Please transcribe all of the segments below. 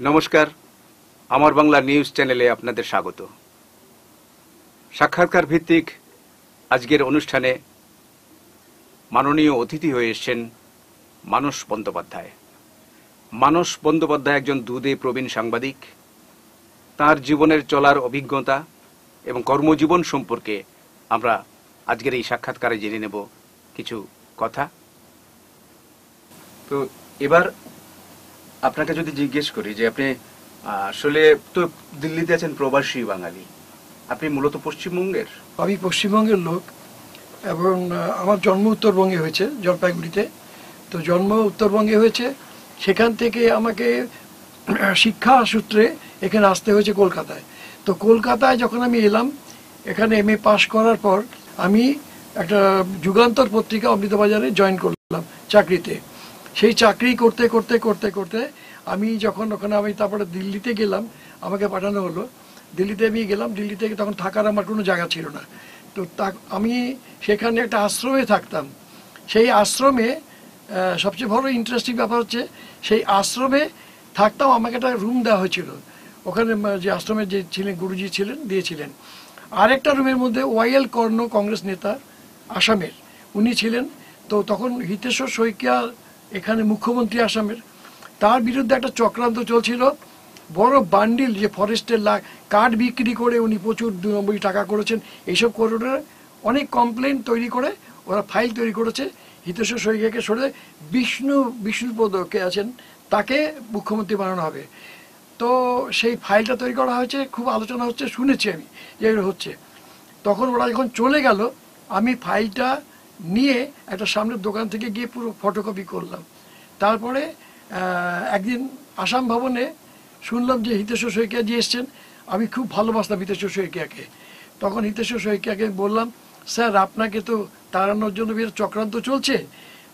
নমস্কার, আমার বাংলা নিউজ চ্যানেলে আপনাদের স্বাগত। সাক্ষাৎকার ভিত্তিক আজকের অনুষ্ঠানে মাননীয় অতিথি হয়ে এসেছেন মানস বন্দ্যোপাধ্যায়। মানস বন্দ্যোপাধ্যায় একজন দুধে প্রবীণ সাংবাদিক। তার জীবনের চলার অভিজ্ঞতা এবং কর্মজীবন সম্পর্কে আমরা আজকের এই সাক্ষাৎকারে জেনে নেব কিছু কথা। তো এবার আপনাকে যদি জিজ্ঞেস করি যে আপনি আসলে তো দিল্লিতে আছেন প্রবাসী বাঙালি, আপনি মূলত পশ্চিমবঙ্গের? আমি পশ্চিমবঙ্গের লোক এবং আমার জন্ম উত্তরবঙ্গে হয়েছে, জলপাইগুড়িতে। তো জন্ম উত্তরবঙ্গে হয়েছে, সেখান থেকে আমাকে শিক্ষা সূত্রে এখানে আসতে হয়েছে কলকাতায়। তো কলকাতায় যখন আমি এলাম, এখানে MA পাশ করার পর আমি একটা যুগান্তর পত্রিকা অমৃতবাজারে জয়েন করলাম চাকরিতে। সেই চাকরি করতে করতে করতে করতে আমি যখন ওখানে তারপরে দিল্লিতে গেলাম, আমাকে পাঠানো হলো। দিল্লিতে আমি গেলাম, দিল্লি থেকে তখন থাকার আমার কোনো জায়গা ছিল না। তো আমি সেখানে একটা আশ্রমে থাকতাম। সেই আশ্রমে সবচেয়ে বড় ইন্টারেস্টিং ব্যাপার হচ্ছে, সেই আশ্রমে থাকতাম, আমাকে একটা রুম দেওয়া হয়েছিল। ওখানে যে আশ্রমে যে ছিলেন গুরুজি ছিলেন, দিয়েছিলেন। আরেকটা রুমের মধ্যে YL কর্ণ, কংগ্রেস নেতা আসামের, উনি ছিলেন। তো তখন হিতেশ্বর শইকীয়া এখানে মুখ্যমন্ত্রী আসামের, তার বিরুদ্ধে একটা চক্রান্ত চলছিল। বড় বান্ডিল, যে ফরেস্টের কাঠ বিক্রি করে উনি প্রচুর 2 নম্বরই টাকা করেছেন, এইসব করে অনেক কমপ্লেন তৈরি করে ওরা ফাইল তৈরি করেছে। হিতেশ্বর শইকীয়াকে সরে বিষ্ণুপদকে আছেন, তাকে মুখ্যমন্ত্রী বানানো হবে। তো সেই ফাইলটা তৈরি করা হয়েছে, খুব আলোচনা হচ্ছে, শুনেছি আমি যে হচ্ছে। তখন ওরা যখন চলে গেল, আমি ফাইলটা নিয়ে একটা সামনের দোকান থেকে গিয়ে পুরো ফটোকপি করলাম। তারপরে একদিন আসাম ভবনে শুনলাম যে হিতেশ্বর শইকীয়া জি এসছেন। আমি খুব ভালোবাসতাম হিতেশ্বর শইকীয়াকে। তখন হিতেশ্বর শইকীয়াকে বললাম, স্যার আপনাকে তো তাড়ানোর জন্য চক্রান্ত চলছে,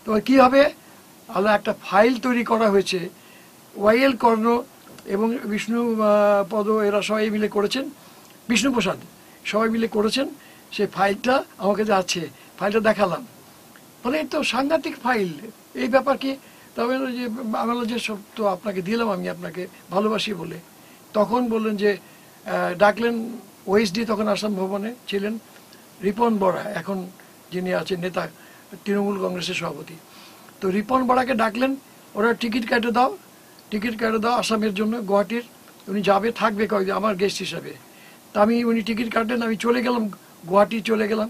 তো কী হবে? আলাদা একটা ফাইল তৈরি করা হয়েছে, YL কর্ণ এবং বিষ্ণুপদ এরা সবাই মিলে করেছেন, বিষ্ণুপ্রসাদ সবাই মিলে করেছেন। সেই ফাইলটা আমার কাছে আছে, ফাইলটা দেখালাম। বলে এই তো সাংঘাতিক ফাইল, এই ব্যাপার কি? তবে যে আমি যে সব তো আপনাকে দিলাম, আমি আপনাকে ভালোবাসি বলে। তখন বললেন যে ডাকলেন OSD, তখন আসাম ভবনে ছিলেন রিপন বরা, এখন যিনি আছেন নেতা, তৃণমূল কংগ্রেসের সভাপতি। তো রিপন বরাকে ডাকলেন, ওরা টিকিট কেটে দাও আসামের জন্য, গুয়াহাটির। উনি যাবে, থাকবে কয়েকদিন আমার গেস্ট হিসাবে। তা উনি টিকিট কাটলেন, আমি চলে গেলাম গুয়াহাটি, চলে গেলাম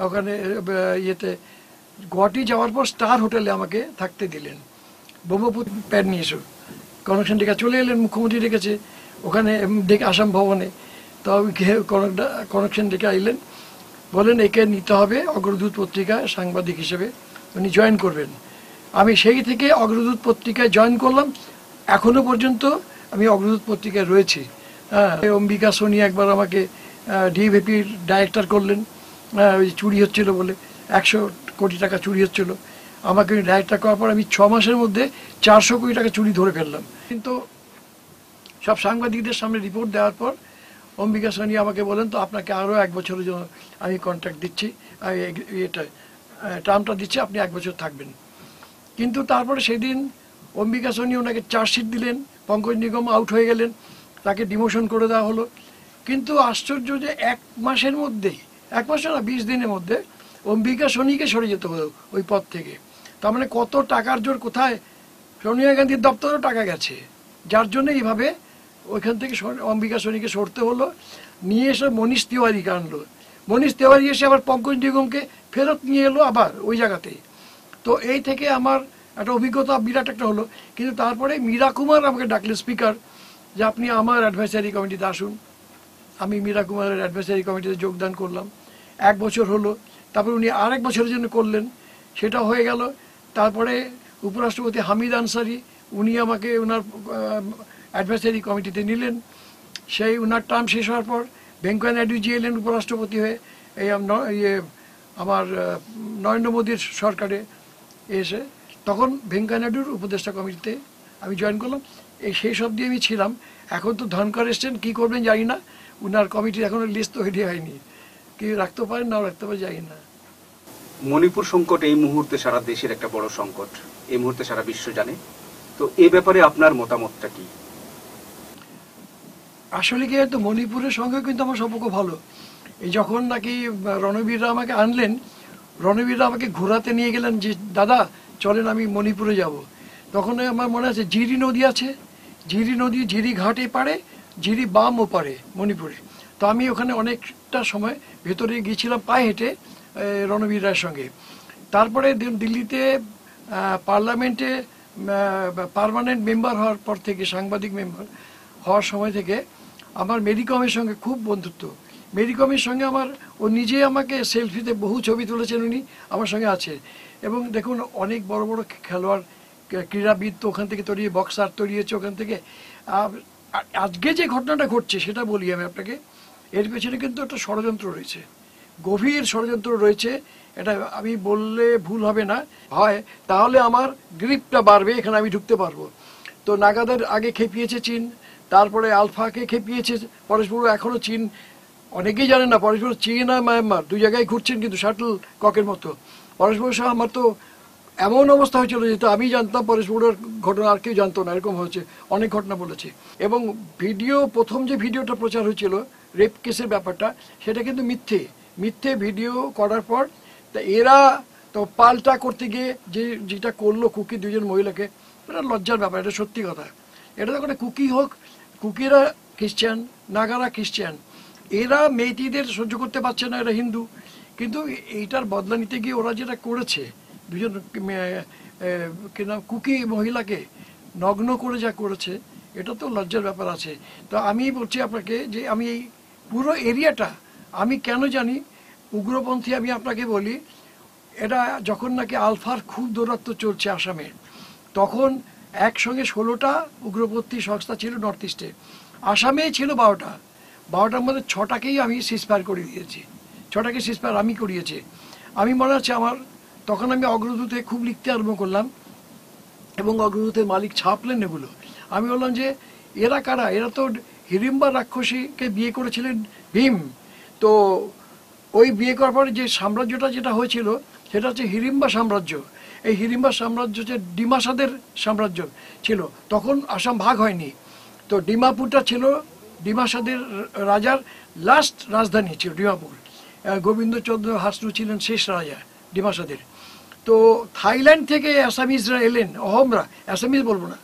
ওখানে ইয়েতে। গুয়াহাটি যাওয়ার পর স্টার হোটেলে আমাকে থাকতে দিলেন। ব্রহ্মপুত্র প্যাড নিয়ে এসো, কানেকশন ডেকে চলে এলেন, মুখ্যমন্ত্রী ডেকেছে ওখানে ডেকে আসাম ভবনে। তো কানেকশন ডেকে আইলেন, বলেন একে নিতে হবে অগ্রদূত পত্রিকায় সাংবাদিক হিসেবে, উনি জয়েন করবেন। আমি সেই থেকে অগ্রদূত পত্রিকায় জয়েন করলাম। এখনো পর্যন্ত আমি অগ্রদূত পত্রিকায় রয়েছি। অম্বিকা সোনি একবার আমাকে DVPর ডাইরেক্টর করলেন, ওই চুরি হচ্ছিল বলে, 100 কোটি টাকা চুরি হচ্ছিল। আমাকে ডাইরেক্টর করার পর আমি 6 মাসের মধ্যে 400 কোটি টাকা চুরি ধরে ফেললাম। কিন্তু সব সাংবাদিকদের সামনে রিপোর্ট দেওয়ার পর অম্বিকা সোনি আমাকে বলেন, তো আপনাকে আরও 1 বছরের জন্য আমি কন্ট্রাক্ট দিচ্ছি, টার্মটা দিচ্ছি, আপনি 1 বছর থাকবেন। কিন্তু তারপরে সেদিন অম্বিকা সোনি ওনাকে চার্জশিট দিলেন, পঙ্কজ নিগম আউট হয়ে গেলেন, তাকে ডিমোশন করে দেওয়া হলো। কিন্তু আশ্চর্য যে 1 মাসের মধ্যেই, 1 মাস না 20 দিনের মধ্যে অম্বিকা সোনিকে সরে যেতে হলো ওই পদ থেকে। তার মানে কত টাকার জোর কোথায়! সোনিয়া গান্ধীর দপ্তরেও টাকা গেছে, যার জন্য এইভাবে ওইখান থেকে অম্বিকা সোনিকে সরতে হলো। নিয়ে এসে মনীষ তিওয়ারিকে আনলো, মনীষ তিওয়ারি এসে আবার পঙ্কজ নিগমকে ফেরত নিয়ে এলো আবার ওই জায়গাতেই। তো এই থেকে আমার একটা অভিজ্ঞতা বিরাট একটা হলো। কিন্তু তারপরে মীরা কুমার আমাকে ডাকলেন স্পিকার, যে আপনি আমার অ্যাডভাইসারি কমিটিতে আসুন। আমি মীরা কুমারের অ্যাডভাইসারি কমিটিতে যোগদান করলাম। 1 বছর হলো। তারপর উনি আর 1 বছরের জন্য করলেন, সেটা হয়ে গেল। তারপরে উপরাষ্ট্রপতি হামিদ আনসারি, উনি আমাকে ওনার অ্যাডভাইসারি কমিটিতে নিলেন। সেই ওনার টার্ম শেষ হওয়ার পর ভেঙ্কাইয়া নাইডুজি এলেন উপরাষ্ট্রপতি হয়ে, এই আমার নরেন্দ্র মোদীর সরকারে এসে। তখন ভেঙ্কাইয়া নাইডুর উপদেষ্টা কমিটিতে আমি জয়েন করলাম। সেই সব দিয়ে আমি ছিলাম। এখন তো ধনকর এসছেন, কী করবেন জানি না, ওনার কমিটির এখনও লিস্ট তৈরি হয়নি, কি রাখতে পারেন নাও রাখতে পারে জানি না। মণিপুর সংকট এই মুহূর্তে সারা দেশের একটা বড় সংকট, এই মুহূর্তে সারা বিশ্ব জানে। তো এই ব্যাপারে আপনার মতামতটা কি? আসলে কি তো মণিপুরের সঙ্গে কিন্তু আমার সম্পর্ক ভালো। এই যখন নাকি রণবীররা আমাকে আনলেন, রণবীররা আমাকে ঘোরাতে নিয়ে গেলেন যে দাদা চলেন আমি মণিপুরে যাব। তখন আমার মনে আছে জিরি নদী আছে, জিরি নদী জিরি ঘাটে পারে, জিরি বাম ও পারে মণিপুরে। তো আমি ওখানে অনেকটা সময় ভেতরে গিয়েছিলাম পায়ে হেঁটে রণবীর রায়ের সঙ্গে। তারপরে দিল্লিতে পার্লামেন্টে পার্মানেন্ট মেম্বার হওয়ার পর থেকে, সাংবাদিক মেম্বার হওয়ার সময় থেকে আমার মেরি কমের সঙ্গে খুব বন্ধুত্ব। মেরি কমের সঙ্গে আমার, ও নিজে আমাকে সেলফিতে বহু ছবি তুলেছেন, উনি আমার সঙ্গে আছে। এবং দেখুন অনেক বড় বড় খেলোয়াড়, ক্রীড়াবিদ তো ওখান থেকে তৈরি, বক্সার তৈরি হয়েছে ওখান থেকে। আজকে যে ঘটনাটা ঘটছে সেটা বলি আমি আপনাকে, এর পেছনে কিন্তু একটা ষড়যন্ত্র রয়েছে, গভীর ষড়যন্ত্র রয়েছে। এটা আমি বললে ভুল হবে না, হয় তাহলে আমার গ্রিপটা বাড়বে, এখানে আমি ঢুকতে পারবো। তো নাগাদের আগে খেপিয়েছে চীন, তারপরে আলফাকে খেপিয়েছে পরেশবাবু। এখনো চীন, অনেকেই জানেন না পরেশবাবু চীন আর মায়ানমার দুই জায়গায় ঘুরছেন কিন্তু শাটল ককের মতো। পরেশবাবু সহ আমার তো এমন অবস্থা হয়েছিল যেটা আমি জানতাম, পরেশবাবুর ঘটনা আর কেউ জানতো না, এরকম হয়েছে। অনেক ঘটনা বলেছে। এবং ভিডিও, প্রথম যে ভিডিওটা প্রচার হয়েছিল রেপ কেসের ব্যাপারটা, সেটা কিন্তু মিথ্যে মিথ্যে ভিডিও করার পর তা এরা তো পাল্টা করতে গিয়ে যেটা করলো কুকি, দুজন মহিলাকে, এটা লজ্জার ব্যাপার, এটা সত্যি কথা। এটা তো একটা কুকি হোক, কুকিরা খ্রিস্টান, নাগারা খ্রিস্টান, এরা মেয়েটিদের সহ্য করতে পারছে না, এরা হিন্দু। কিন্তু এইটার বদলা নিতে গিয়ে ওরা যেটা করেছে, দুজন কুকি মহিলাকে নগ্ন করে যা করেছে, এটা তো লজ্জার ব্যাপার আছে। তো আমি বলছি আপনাকে যে আমি এই পুরো এরিয়াটা আমি কেন জানি উগ্রপন্থী। আমি আপনাকে বলি, এটা যখন নাকি আলফার খুব দৌরাত্ম্য চলছে আসামে, তখন একসঙ্গে 16টা উগ্রপন্থী সংস্থা ছিল নর্থ ইস্টে। আসামেই ছিল 12টা, 12টার মধ্যে 6টাকেই আমি সিজফায়ার করে দিয়েছি, 6টাকে সিজফায়ার আমি করিয়েছি। আমি মনে আছে আমার, তখন আমি অগ্রদূতে খুব লিখতে আরম্ভ করলাম এবং অগ্রদূতের মালিক ছাপলেন এগুলো। আমি বললাম যে এরা কারা, এরা তো হিড়িম্বা রাক্ষসীকে বিয়ে করেছিলেন ভীম। তো ওই বিয়ে করার পরে যে সাম্রাজ্যটা যেটা হয়েছিল সেটা হচ্ছে হিড়িম্বা সাম্রাজ্য। এই হিড়িম্বা সাম্রাজ্য যে ডিমাসাদের সাম্রাজ্য ছিল, তখন আসাম ভাগ হয়নি। তো ডিমাপুরটা ছিল ডিমাসাদের রাজার লাস্ট রাজধানী ছিল ডিমাপুর। গোবিন্দচন্দ্র হাসনু ছিলেন শেষ রাজা ডিমাসাদের। তো থাইল্যান্ড থেকে অ্যাসামিজরা এলেন, অহমরা, অ্যাসামিজ বলবো না,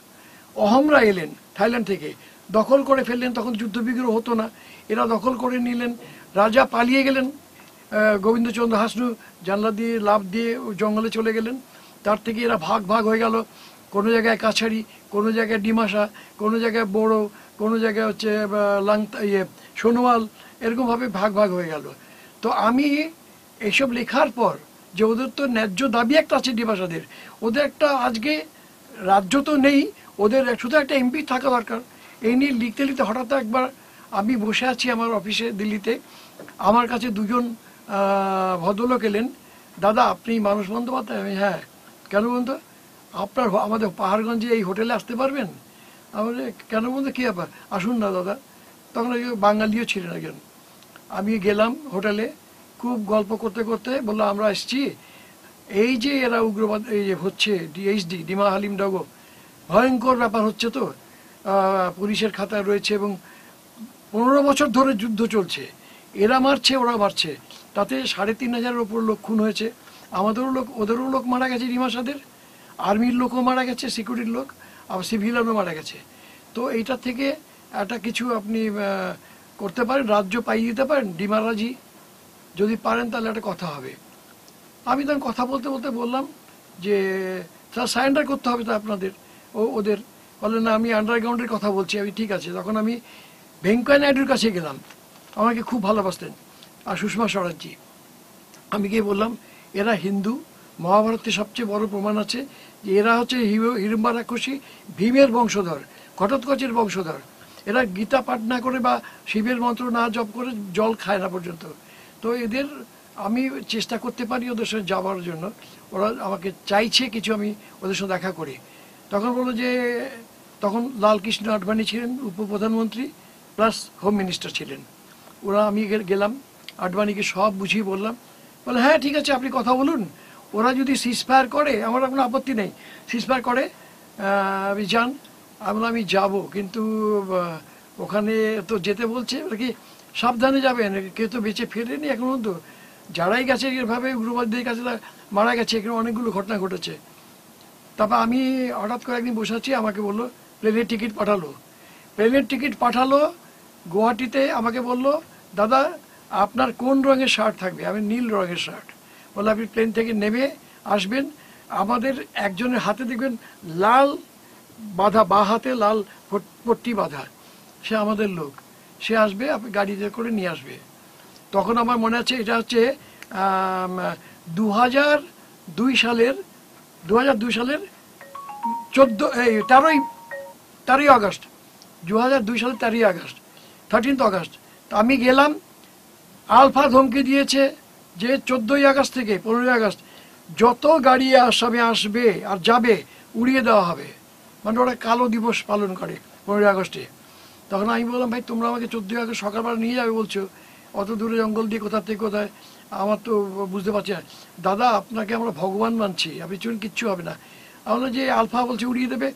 অহমরা এলেন থাইল্যান্ড থেকে, দখল করে ফেললেন। তখন যুদ্ধবিগ্রহ হতো না, এরা দখল করে নিলেন। রাজা পালিয়ে গেলেন, গোবিন্দচন্দ্র হাসনু জানলা দিয়ে লাফ দিয়ে জঙ্গলে চলে গেলেন। তার থেকে এরা ভাগ ভাগ হয়ে গেল, কোনো জায়গায় কাছাড়ি, কোনো জায়গায় ডিমাসা, কোনো জায়গায় বড়ো, কোনো জায়গায় হচ্ছে সোনোয়াল, এরকমভাবে ভাগ ভাগ হয়ে গেল। তো আমি এইসব লেখার পর, যে ওদের তো ন্যায্য দাবি একটা আছে ডিমাসাদের, ওদের একটা আজকে রাজ্য তো নেই, ওদের শুধু একটা এমপি থাকা দরকার। এই নিয়ে লিখতে লিখতে হঠাৎ একবার আমি বসে আছি আমার অফিসে দিল্লিতে, আমার কাছে দুজন ভদ্রলোক এলেন। দাদা আপনি মানস বন্দ্যোপাধ্যায়? আমি হ্যাঁ। কেন বলতো, আপনার আমাদের পাহাড়গঞ্জে এই হোটেলে আসতে পারবেন? আমাদের কেন বলতো, কী ব্যাপার, আসুন না দাদা। তখন বাঙালিও ছিলেন একজন। আমি গেলাম হোটেলে, খুব গল্প করতে করতে বললাম আমরা এসছি, এই যে এরা উগ্রবাদ এই যে হচ্ছে ডিএইচডি, ডিমা হালিম ডগো, ভয়ঙ্কর ব্যাপার হচ্ছে। তো পুলিশের খাতায় রয়েছে এবং 15 বছর ধরে যুদ্ধ চলছে, এরা মারছে ওরা মারছে, তাতে 3,500-এর ওপর লোক খুন হয়েছে। আমাদেরও লোক, ওদেরও লোক মারা গেছে, ডিমাসাদের আর্মির লোকও মারা গেছে, সিকিউরিটির লোক, আবার সিভিলিয়ানও মারা গেছে। তো এইটা থেকে একটা কিছু আপনি করতে পারেন, রাজ্য পাইয়ে দিতে পারেন ডিমারাজি, যদি পারেন তাহলে একটা কথা হবে। আমি তখন কথা বলতে বলতে বললাম যে স্যার সারেন্ডার করতে হবে তো আপনাদের, ওদের বললেন না আমি আন্ডারগ্রাউন্ডের কথা বলছি। আমি ঠিক আছে। তখন আমি ভেঙ্কাইয়া নাইডুর কাছে গেলাম, আমাকে খুব ভালোবাসতেন, আর সুষমা স্বরাজজি। আমি গিয়ে বললাম এরা হিন্দু, মহাভারতের সবচেয়ে বড় প্রমাণ আছে যে এরা হচ্ছে হিড়িম্বা রাক্ষসী, ভীমের বংশধর, ঘটোৎকচের বংশধর। এরা গীতা পাঠ না করে বা শিবের মন্ত্র না জপ করে জল খায় না পর্যন্ত। তো এদের আমি চেষ্টা করতে পারি ওদের সঙ্গে যাওয়ার জন্য, ওরা আমাকে চাইছে কিছু, আমি ওদের সঙ্গে দেখা করি। তখন বললো যে তখন লালকৃষ্ণ আডবাণী ছিলেন উপপ্রধানমন্ত্রী প্লাস হোম মিনিস্টার ছিলেন। ওরা, আমি গেলাম, আডবাণীকে সব বুঝিয়ে বললাম, বলে হ্যাঁ ঠিক আছে আপনি কথা বলুন, ওরা যদি সিজফায়ার করে আমার কোনো আপত্তি নেই, সিজফায়ার করে আপনি যান। আমি যাব, কিন্তু ওখানে তো যেতে বলছে কি সাবধানে যাবেন, কেউ তো বেঁচে ফেরেনি এখন পর্যন্ত, যারাই গেছে এভাবে উগ্রবাদীদের কাছে মারা গেছে, এখানে অনেকগুলো ঘটনা ঘটেছে। তারপর আমি হঠাৎ করে একদিন বসে আছি, আমাকে বললো প্লেনের টিকিট পাঠালো, প্লেনের টিকিট পাঠালো গুয়াহাটিতে। আমাকে বললো দাদা আপনার কোন রঙের শার্ট থাকবে? আমি নীল রঙের শার্ট। বললো আপনি প্লেন থেকে নেমে আসবেন, আমাদের একজনের হাতে দেখবেন লাল বাঁধা, বা হাতে লাল পট্টি বাঁধা, সে আমাদের লোক, সে আসবে, আপনি গাড়িতে করে নিয়ে আসবে। তখন আমার মনে আছে এটা হচ্ছে 2002 সালের তেরোই আগস্ট, 2002 সালের 13ই আগস্ট, 13th আগস্ট। তো আমি গেলাম, আলফা ধমকি দিয়েছে যে 14ই আগস্ট থেকে 15ই আগস্ট যত গাড়ি আসবে আর যাবে উড়িয়ে দেওয়া হবে, মানে ওরা কালো দিবস পালন করে 15ই আগস্টে। তখন আমি বললাম ভাই তোমরা আমাকে 14ই আগস্ট সকালবেলা নিয়ে যাবে বলছো, অত দূরে জঙ্গল দিয়ে কোথা থেকে কোথায়, আমার তো বুঝতে পারছি না। দাদা আপনাকে আমরা ভগবান মানছি, আপনি চলুন, কিচ্ছু হবে না। আমরা যে আলফা বলছে উড়িয়ে দেবে,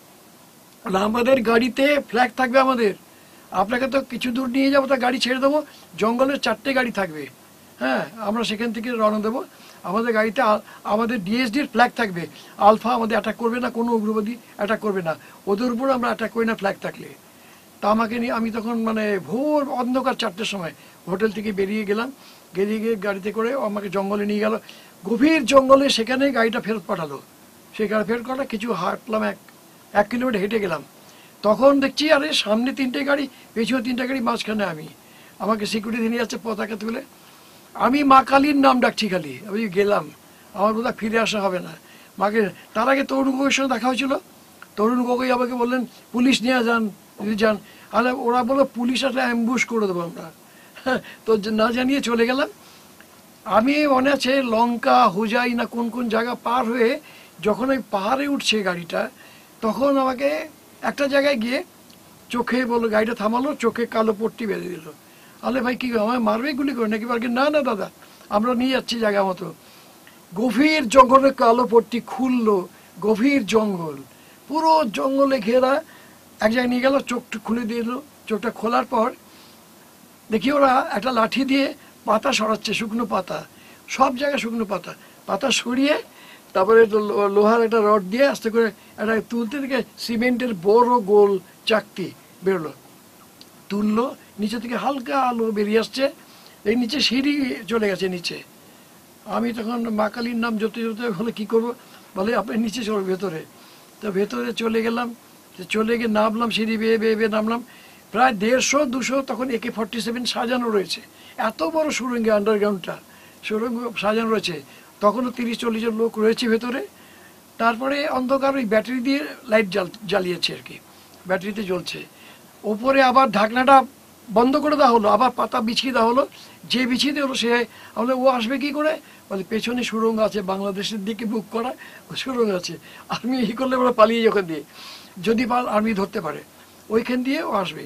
আমাদের গাড়িতে ফ্ল্যাগ থাকবে আমাদের, আপনাকে তো কিছু দূর নিয়ে যাবো, তা গাড়ি ছেড়ে দেবো, জঙ্গলের 4টে গাড়ি থাকবে, হ্যাঁ আমরা সেখান থেকে রওনা দেবো, আমাদের গাড়িতে আমাদের ডিএসডির ফ্ল্যাগ থাকবে, আলফা আমাদের অ্যাটাক করবে না, কোনো উগ্রবাদী অ্যাটাক করবে না, ওদের উপর আমরা অ্যাটাক করি না ফ্ল্যাগ থাকলে। তা আমাকে নিয়ে আমি তখন মানে ভোর অন্ধকার 4টের সময় হোটেল থেকে বেরিয়ে গেলাম, বেরিয়ে গিয়ে গাড়িতে করে আমাকে জঙ্গলে নিয়ে গেল, গভীর জঙ্গলে, সেখানে গাড়িটা ফেরত পাঠালো। সেই গাড়ি ফেরত করা কিছু হাঁটলাম, 1 কিলোমিটার হেঁটে গেলাম, তখন দেখছি আরে সামনে 3টে গাড়ি, পেছনে 3টে গাড়ি, মাঝখানে আমি, আমাকে সিকিউরিটি নিয়ে যাচ্ছে পতাকা তুলে। আমি মা কালীর নাম ডাকছি খালি, আমি গেলাম, আমার বোধহয় ফিরে আসা হবে না মাকে। তার আগে তরুণ গগৈর সঙ্গে দেখা হয়েছিল, তরুণ গগৈ আমাকে বললেন পুলিশ নিয়ে যান, যদি যান, আর ওরা বললো পুলিশ আসলে অ্যাম্বুশ করে দেবো আমরা, তো না জানিয়ে চলে গেলাম। আমি মনে আছে লঙ্কা, হোজাই না কোন কোন জায়গা পার হয়ে যখন ওই পাহাড়ে উঠছে গাড়িটা, তখন আমাকে একটা জায়গায় গিয়ে চোখে বললো, গাড়িটা থামালো, চোখে কালো পট্টি বেঁধে দিল। আলে ভাই কি আমায় মারবে গুলি করে নাকি? বলকে না না দাদা আমরা নিয়ে যাচ্ছি জায়গা মতো। গভীর জঙ্গলে কালো পট্টি খুললো, গভীর জঙ্গল, পুরো জঙ্গলে ঘেরা, এক জায়গায় নিয়ে গেল, চোখটা খুলে দিল। চোখটা খোলার পর দেখি ওরা একটা লাঠি দিয়ে পাতা সরাচ্ছে, শুকনো পাতা, সব জায়গায় শুকনো পাতা, পাতা সরিয়ে তারপরে লোহার একটা রড দিয়ে আস্তে করে একটা তুলতে থেকে সিমেন্টের বড় গোল চাকতি বেরোলো, তুললো, নিচে থেকে হালকা আলো বেরিয়ে আসছে, এই নিচে সিঁড়ি চলে গেছে নিচে। আমি তখন মা কালীর নাম জপতে জপতে বলে কী করবো, বলে আপনি নিচে চলো ভেতরে। তো ভেতরে চলে গেলাম, চলে গিয়ে নামলাম, সিঁড়ি বেয়ে বেয়ে বেয়ে নামলাম, প্রায় 150-200 তখন AK-47 সাজানো রয়েছে, এত বড় সুড়ঙ্গে, আন্ডারগ্রাউন্ডটা সুড়ঙ্গ সাজানো রয়েছে, তখনও 30-40 জন লোক রয়েছে ভেতরে। তারপরে অন্ধকার ওই ব্যাটারি দিয়ে লাইট জ্বালিয়েছে আর কি, ব্যাটারিতে জ্বলছে। ওপরে আবার ঢাকনাটা বন্ধ করে দেওয়া হলো, আবার পাতা বিছিয়ে দেওয়া হলো, যে বিছিয়ে দেওয়া হলো সে, আমাদের ও আসবে কি করে, বলে পেছনে সুড়ঙ্গ আছে, বাংলাদেশের দিকে বুক করা সুড়ঙ্গ আছে, আর্মি এই করলে ওরা পালিয়ে ওখান দিয়ে, যদি আর্মি ধরতে পারে ওইখান দিয়ে ও আসবে।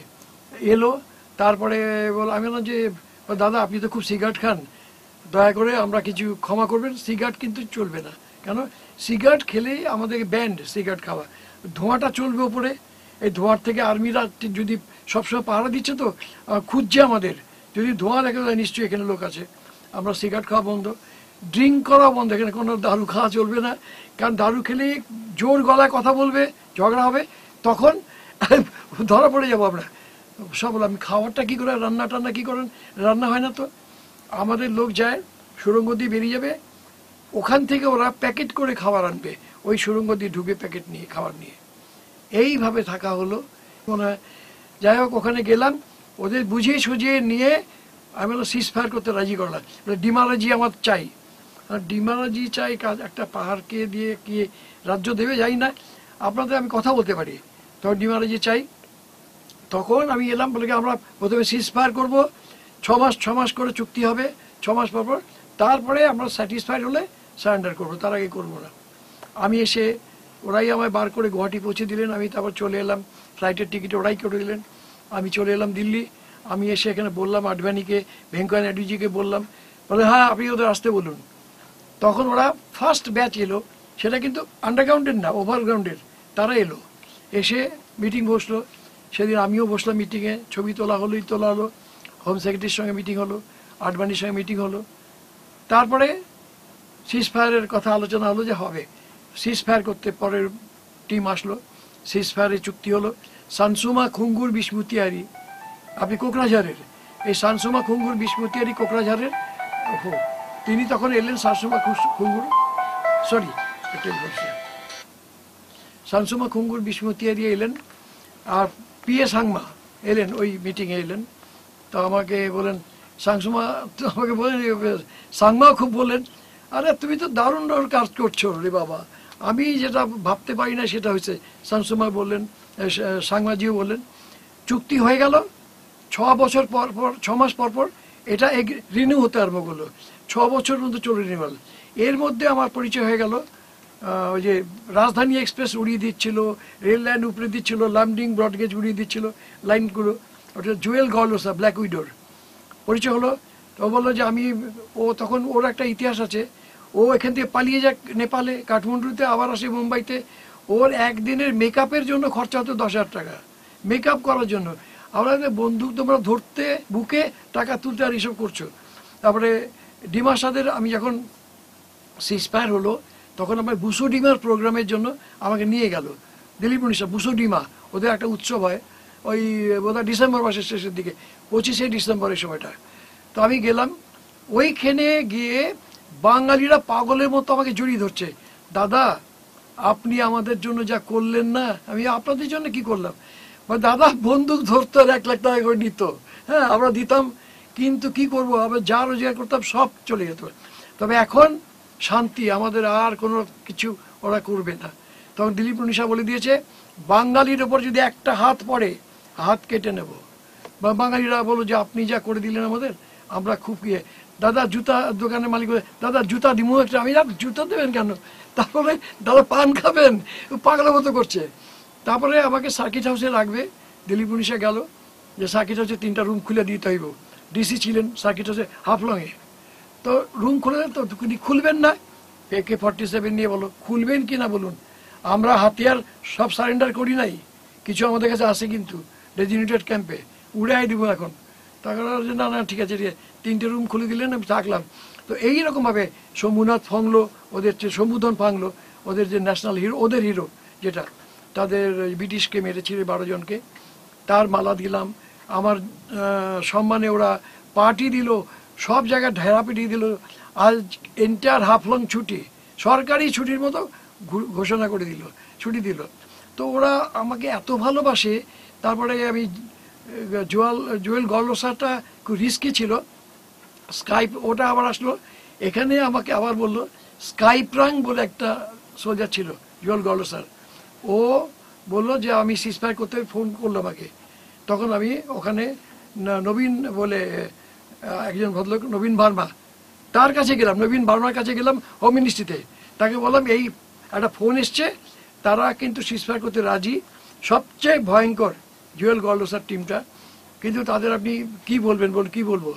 এলো, তারপরে বল, আমি বললাম যে দাদা আপনি তো খুব সিগারেট খান, দয়া করে আমরা কিছু ক্ষমা করবেন, সিগারেট কিন্তু চলবে না, কেন সিগারেট খেলেই আমাদের ব্যান্ড সিগারেট খাওয়া, ধোঁয়াটা চলবে ওপরে, এই ধোঁয়ার থেকে আর্মিরা যদি সবসময় পাহারা দিচ্ছে তো খুঁজছে আমাদের, যদি ধোঁয়া দেখা যায় নিশ্চয়ই এখানে লোক আছে, আমরা সিগারেট খাওয়া বন্ধ, ড্রিঙ্ক করা বন্ধ, এখানে কোনো দারু খাওয়া চলবে না, কারণ দারু খেলেই জোর গলায় কথা বলবে, ঝগড়া হবে, তখন ধরা পড়ে যাবো আমরা সব। বললাম খাবারটা কী করে, রান্না টান্না কী করেন, রান্না হয় না তো, আমাদের লোক যায় সুড়ঙ্গ দিয়ে বেরিয়ে যাবে, ওখান থেকে ওরা প্যাকেট করে খাবার আনবে, ওই সুড়ঙ্গ দিয়ে ঢুকে প্যাকেট নিয়ে খাবার নিয়ে, এইভাবে থাকা হলো মনে হয়। যাই হোক ওখানে গেলাম, ওদের বুঝিয়ে সুঝিয়ে নিয়ে আমি সিজ ফায়ার করতে রাজি করলাম, ডিমালজি আমার চাই, ডিমালজি চাই, কাজ একটা পাহাড়কে দিয়ে কি রাজ্য দেবে যাই না, আপনাদের আমি কথা বলতে পারি, তখন ডিমালজি চাই। তখন আমি এলাম, বলে আমরা প্রথমে সিজ ফায়ার করবো, 6 মাস করে চুক্তি হবে, 6 মাস পর তারপরে আমরা স্যাটিসফাইড হলে সারেন্ডার করবো, তার আগে করবো না। আমি এসে ওরাই আমায় বার করে গুয়াহাটি পৌঁছে দিলেন, আমি তারপর চলে এলাম, ফ্লাইটের টিকিট ওরাই কেটে দিলেন, আমি চলে এলাম দিল্লি। আমি এসে এখানে বললাম আডবাণীকে, ভেঙ্কయ్య নাইডুজিকে বললাম, বলে হ্যাঁ আপনি ওদের আসতে বলুন। তখন ওরা ফার্স্ট ব্যাচ এলো, সেটা কিন্তু আন্ডারগ্রাউন্ডের না, ওভারগ্রাউন্ডের, তারা এলো, এসে মিটিং বসলো, সেদিন আমিও বসলাম মিটিংয়ে, ছবি তোলা হলো, হোম সেক্রেটারির সঙ্গে মিটিং হলো, আডবাণীর সঙ্গে মিটিং হলো। তারপরে সিজ ফায়ারের কথা আলোচনা হলো যে হবে সিজ ফায়ার করতে। পরের টিম আসলো, সিজ ফায়ারের চুক্তি হলো। সানসুমা খুঙ্গুর বিস্মুতিয়ারি, আপনি কোকরাঝাড়ের, এই সানসুমা খুঙ্গুর বিস্মুতিয়ারি কোকরাঝাড়ের, তিনি তখন এলেন। সানসুমা খুঙ্গুর সরি সানসুমা খুঙ্গুর বিস্মুতিয়ারি এলেন, আর পিএ সাংমা এলেন, ওই মিটিংয়ে এলেন। তো আমাকে বলেন সাংসুমা, আমাকে বলেন সাংমাও খুব বললেন, আরে তুমি তো দারুণ দারুণ কাজ করছো রে বাবা, আমি যেটা ভাবতে পারি না সেটা হয়েছে। সাংসুমা বললেন, সাংমাজিও বললেন, চুক্তি হয়ে গেল 6 বছর পর পর, 6 মাস পর পর এটা রিনিউ হতে আরম্ভ করলো। 6 বছর মতো চলে রিনিউয়াল। এর মধ্যে আমার পরিচয় হয়ে গেল, ওই যে রাজধানী এক্সপ্রেস উড়িয়ে দিচ্ছিল, রেল লাইন উপরে দিচ্ছিল, লামডিং ব্রডগেজ উড়িয়ে দিচ্ছিল লাইনগুলো, ওটা জুয়েল গর্লোসা, ব্ল্যাক উইডোর পরিচয় হলো। তো বললো যে আমি, ও তখন ওর একটা ইতিহাস আছে, ও এখান থেকে পালিয়ে যাক নেপালে, কাঠমান্ডুতে, আবার আসে মুম্বাইতে। ওর একদিনের মেকআপের জন্য খরচা হতো 10,000 টাকা, মেকআপ করার জন্য। আমরা বন্দুক তোমরা ধরতে, বুকে টাকা তুলতে, আর এইসব করছো। তারপরে ডিমাসাদের আমি যখন সিজ ফায়ার হলো, তখন আমার বুসো ডিমার প্রোগ্রামের জন্য আমাকে নিয়ে গেল দিলীপ উনিশা। বুসো ডিমা ওদের একটা উৎসব হয়, ওই বোধহয় ডিসেম্বর মাসের শেষের দিকে, 25শে ডিসেম্বরের সময়টা। তো আমি গেলাম, ওইখানে গিয়ে বাঙালিরা পাগলের মতো আমাকে জড়িয়ে ধরছে, দাদা আপনি আমাদের জন্য যা করলেন না, আমি আপনাদের জন্য কি করলাম। দাদা বন্দুক ধরতো আর 1 লাখ টাকা করে নিত, হ্যাঁ আমরা দিতাম, কিন্তু কি করবো, আবার যা রোজগার করতাম সব চলে যেত। তবে এখন শান্তি, আমাদের আর কোনো কিছু ওরা করবে না। তখন দিলীপ উনিশা বলে দিয়েছে, বাঙালির ওপর যদি একটা হাত পড়ে, হাত কেটে নেব। বা বাঙালিরা বলো যে আপনি যা করে দিলেন আমাদের, আমরা খুব ইয়ে। দাদা জুতা দোকানের মালিক বলে, দাদা জুতা দিমু একটা। আমি, আর জুতা দেবেন কেন? তারপরে দাদা পান খাবেন, পাগলের মতো করছে। তারপরে আমাকে সার্কিট হাউসে রাখবে, দিলীপ উনিশা গেল, যে সার্কিট হাউসে 3টা রুম খুলে দিতে হইব। ডিসি ছিলেন সার্কিট হাউসে হাফলংয়ে। তো রুম খুলে তো খুলবেন না, AK-47 নিয়ে বলো, খুলবেন কি না বলুন। আমরা হাতিয়ার সব সারেন্ডার করি নাই, কিছু আমাদের কাছে আছে কিন্তু ডেজিনেটেড ক্যাম্পে, উড়াই দিব এখন। তখন না না ঠিক আছে, 3টে রুম খুলে দিলেন, আমি থাকলাম। তো এইরকমভাবে শম্ভুনাথ ফাংলো, ওদের যে শম্ভুধন ফাংলো, ওদের যে ন্যাশনাল হিরো, ওদের হিরো যেটা, তাদের ব্রিটিশকে মেরেছিল 12 জনকে, তার মালা দিলাম। আমার সম্মানে ওরা পার্টি দিল, সব জায়গায় ঢেরা পিটিয়ে দিল। আজ এন্টায়ার হাফলং ছুটি, সরকারি ছুটির মতো ঘোষণা করে দিল, ছুটি দিল। তো ওরা আমাকে এত ভালোবাসে। তারপরে আমি জুয়েল গর্লোসাটা খুব রিস্কি ছিল, স্কাইপ, ওটা আবার আসলো এখানে, আমাকে আবার বললো স্কাইপ্রাং বলে একটা সোলজার ছিল, জুয়েল গর্লোসার। ও বললো যে আমি সিজ ফায়ার করতে, ফোন করলো আমাকে। তখন আমি ওখানে নবীন বলে একজন ভদ্রলোক, নবীন ভার্মা, তার কাছে গেলাম, নবীন ভার্মার কাছে গেলাম হোম মিনিস্ট্রিতে। তাকে বললাম এই একটা ফোন এসছে, তারা কিন্তু সিজ ফায়ার করতে রাজি, সবচেয়ে ভয়ঙ্কর জুয়েল গর্লোসার টিমটা, কিন্তু তাদের আপনি কি বলবেন, কি বলবো।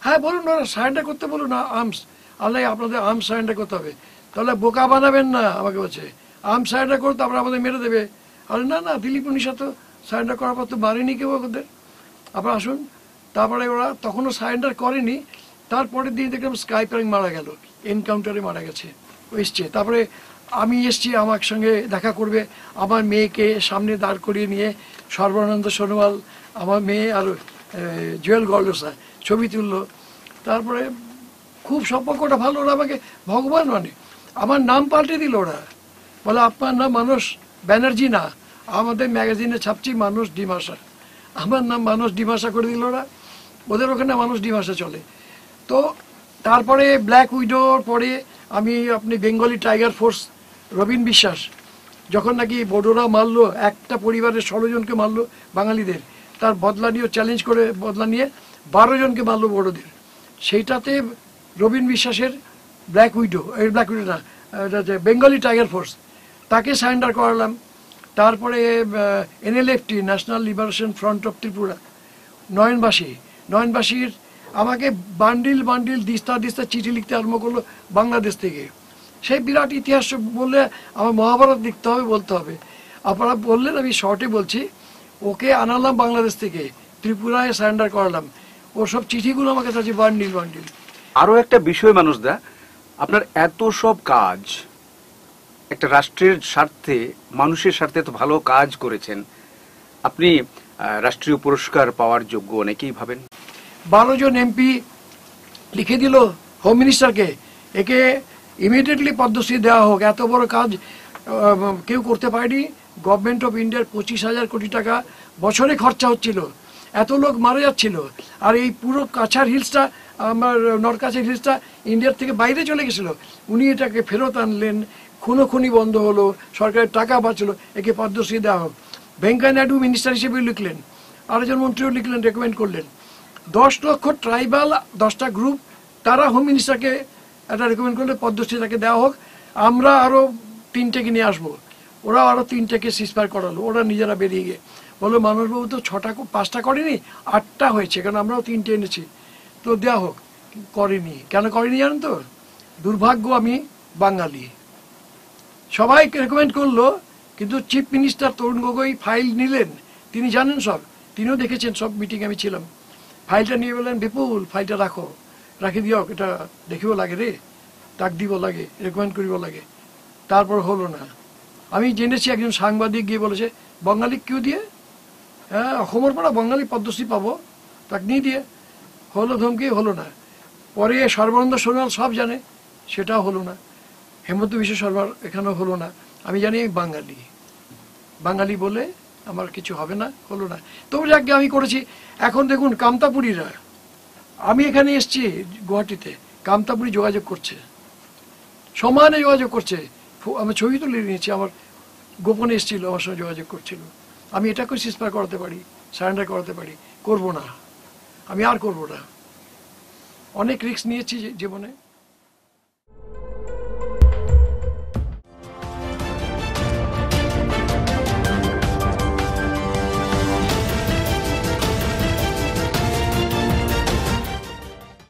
হ্যাঁ বলুন, ওরা সারেন্ডার করতে বলুন, আর্মস, আল্লাহ আপনাদের আর্মস সারেন্ডার করতে হবে। তাহলে বোকা বানাবেন না আমাকে, বলছে আর্মস সারেন্ডার করতে, তারপরে আমাদের মেরে দেবে। আরে না না, দিলীপ উনিশা তো সারেন্ডার করার পর তো মারেনি কেউ ওদের, আপনারা আসুন। তারপরে ওরা তখনও সারেন্ডার করেনি, তারপরের দিন দেখলাম স্কাইপ্রাং মারা গেল, এনকাউন্টারে মারা গেছে, এসছে। তারপরে আমি এসছি, আমার সঙ্গে দেখা করবে, আমার মেয়েকে সামনে দাঁড় করিয়ে নিয়ে সর্বানন্দ সোনোয়াল, আমার মেয়ে আর জুয়েল গর্লোসা ছবি তুললো। তারপরে খুব সম্পর্কটা ভালো, ওরা আমাকে ভগবান মানে, আমার নাম পাল্টে দিল ওরা, বলে আপনার নাম মানস ব্যানার্জি না, আমাদের ম্যাগাজিনে ছাপছি মানুষ ডিমাসা, আমার নাম মানুষ ডিমাসা করে দিল ওরা, ওদের ওখানে মানুষ ডিমাসা চলে। তো তারপরে ব্ল্যাক উইডোর পরে আমি আপনি বেঙ্গলি টাইগার ফোর্স, রবীন বিশ্বাস যখন নাকি বড়োরা মারলো, একটা পরিবারের 16 জনকে মারলো বাঙালিদের, তার বদলা নিয়ে চ্যালেঞ্জ করে বদলা নিয়ে 12 জনকে মারলো বড়োদের, সেইটাতে রবীন বিশ্বাসের ব্ল্যাক উইডো, না, বেঙ্গলি টাইগার ফোর্স, তাকে সারেন্ডার করালাম। তারপরে NLFT, national liberation front of Tripura, নয়নবাসীর আমাকে বান্ডিল বান্ডিল দিস্তা দিস্তা চিঠি লিখতে আরম্ভ করলো বাংলাদেশ থেকে। সেই বিরাট ইতিহাস বললে আমার মহাভারত লিখতে হবে, বলতে হবে। আপনারা বললেন, আমি শর্টে বলছি। ওকে আনালাম বাংলাদেশ থেকে, ত্রিপুরায় সারেন্ডার করালাম। ওর সব চিঠিগুলো আমার কাছে আছে, বান্ডিল বান্ডিল। আরো একটা বিষয় মানুষদা, আপনার এত সব কাজ, একটা রাষ্ট্রের স্বার্থে, মানুষের স্বার্থে এত ভালো কাজ করেছেন, আপনি রাষ্ট্রীয় পুরস্কার পাওয়ার যোগ্য অনেকেই ভাবেন। 12 জন এমপি লিখে দিল হোম মিনিস্টারকে, একে ইমিডিয়েটলি পদ্মশ্রী দেওয়া হোক, এত বড় কাজ কেউ করতে পারেনি। গভর্নমেন্ট অফ ইন্ডিয়ার 25,000 কোটি টাকা বছরে খরচা হচ্ছিল, এত লোক মারা যাচ্ছিল। আর এই পুরো কাছাড় হিলসটা, আমার নরকাছাড় হিলসটা ইন্ডিয়ার থেকে বাইরে চলে গেছিল, উনি এটাকে ফেরত আনলেন, খুনোখুনি বন্ধ হলো, সরকারের টাকা বাঁচলো, একে পদ্মশ্রী দেওয়া হোক। ভেঙ্কাইয়া নাইডু মিনিস্টার হিসেবে লিখলেন, আরেকজন মন্ত্রীও লিখলেন, রেকমেন্ড করলেন। 10 লক্ষ ট্রাইবাল 10টা গ্রুপ, তারা হোম মিনিস্টারকে একটা রেকমেন্ড করলে পদ্মশ্রী তাকে দেওয়া হোক। আমরা আরও 3টেকে নিয়ে আসবো, ওরা আরও 3টেকে সিজফায়ার করালো, ওরা নিজেরা বেরিয়ে গিয়ে বললো মানসবাবু তো 5টা করেনি, 8টা হয়েছে, কারণ আমরাও 3টে এনেছি, তো দেওয়া হোক। করেনি, কেন করেনি জানেন তো? দুর্ভাগ্য, আমি বাঙালি। সবাই রেকমেন্ড করলো, কিন্তু চিফ মিনিস্টার তরুণ গগৈ ফাইল নিলেন, তিনি জানেন সব, তিনিও দেখেছেন সব মিটিং, আমি ছিলাম। ফাইলটা নিয়ে বললেন, বিপুল ফাইলটা রাখো, রাখি দিও, এটা দেখিব লাগে রে, ডাক দিব লাগে, রেকমেন্ড করিব লাগে। তারপর হলো না। আমি জেনেছি একজন সাংবাদিক গিয়ে বলেছে, বঙ্গালী কিউ দিয়ে, হ্যাঁ অসমৰ পৰা বঙ্গালী পদ্মশ্রী পাবো, তাক নিয়ে দিয়ে হলো, ধমকি হলো না। পরে সর্বানন্দ সোনোয়াল সব জানে, সেটাও হলো না। হেমন্ত বিশ্ব শর্মার এখানেও হলো না। আমি জানি আমি বাঙালি, বাঙালি বলে আমার কিছু হবে না, হলো না। তবে যাকে আমি করেছি। এখন দেখুন কামতাপুরীরা, আমি এখানে এসছি গুয়াহাটিতে, কামতাপুরি যোগাযোগ করছে, সমানে যোগাযোগ করছে, আমি ছবি তুলে নিয়েছি, আমার গোপনে এসেছিল, আমার সঙ্গে যোগাযোগ করছিল। আমি এটাকে সিজফায়ার করাতে পারি, সারেন্ডার করাতে পারি, করব না, আমি আর করব না। অনেক রিস্ক নিয়েছি জীবনে।